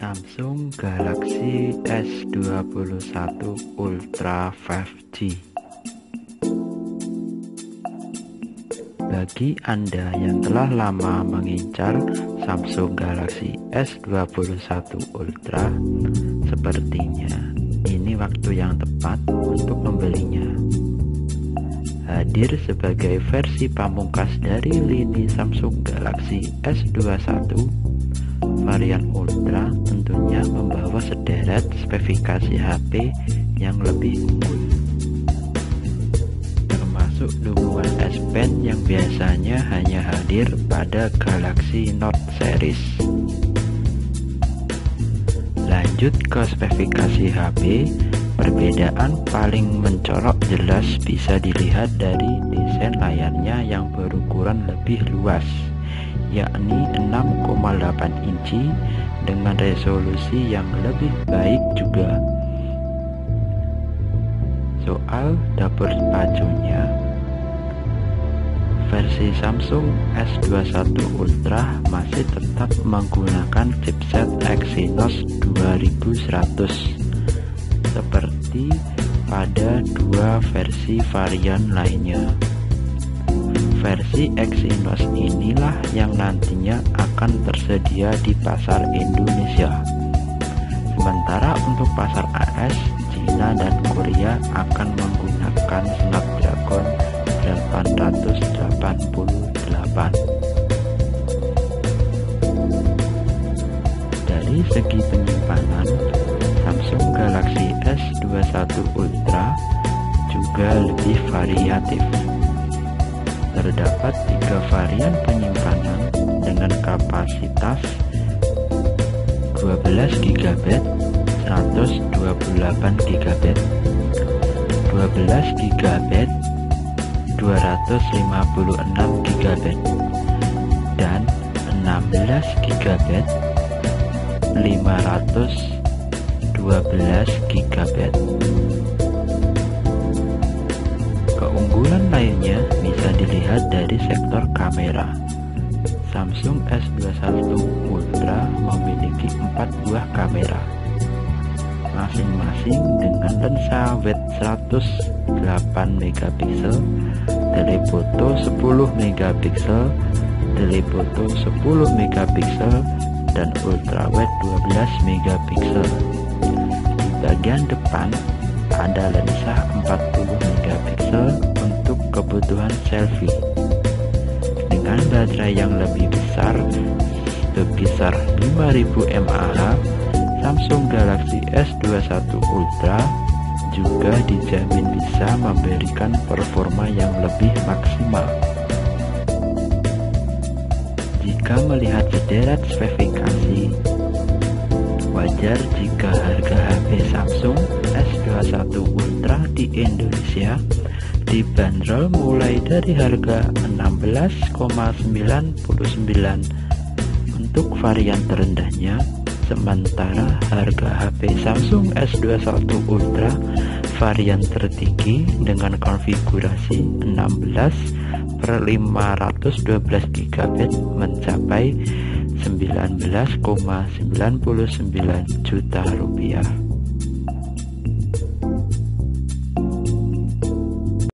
Samsung Galaxy S21 Ultra 5G. Bagi Anda yang telah lama mengincar Samsung Galaxy S21 Ultra, sepertinya ini waktu yang tepat untuk membelinya. Hadir sebagai versi pamungkas dari lini Samsung Galaxy S21, varian Ultra tentunya membawa sederet spesifikasi HP yang lebih unggul, termasuk dukungan S Pen yang biasanya hanya hadir pada Galaxy Note series. Lanjut ke spesifikasi HP, perbedaan paling mencolok jelas bisa dilihat dari desain layarnya yang berukuran lebih luas, yakni 6,8 inci dengan resolusi yang lebih baik juga. Soal dapur pacunya, versi Samsung S21 Ultra masih tetap menggunakan chipset Exynos 2100 seperti pada dua versi varian lainnya. Versi Exynos inilah yang nantinya akan tersedia di pasar Indonesia. Sementara untuk pasar AS, Cina dan Korea akan menggunakan Snapdragon 888. Dari segi penyimpanan, Samsung Galaxy S21 Ultra juga lebih variatif. Terdapat 3 varian penyimpanan dengan kapasitas 12 GB, 128 GB, 12 GB, 256 GB, dan 16 GB, 512 GB. Keunggulan lainnya bisa dilihat dari sektor kamera. Samsung S21 Ultra memiliki 4 buah kamera, masing-masing dengan lensa wide 108 megapiksel, telefoto 10 megapiksel, telefoto 10 megapiksel, dan ultrawide 12 megapiksel. Di bagian depan ada lensa 40 megapiksel untuk kebutuhan selfie. Dengan baterai yang lebih besar, berkisar 5000 mAh, Samsung Galaxy S21 Ultra juga dijamin bisa memberikan performa yang lebih maksimal. Jika melihat sederet spesifikasi, wajar jika harga HP Samsung S21 Ultra di Indonesia dibanderol mulai dari harga 16,99 untuk varian terendahnya, sementara harga HP Samsung S21 Ultra varian tertinggi dengan konfigurasi 16/512 GB mencapai 19,99 juta rupiah.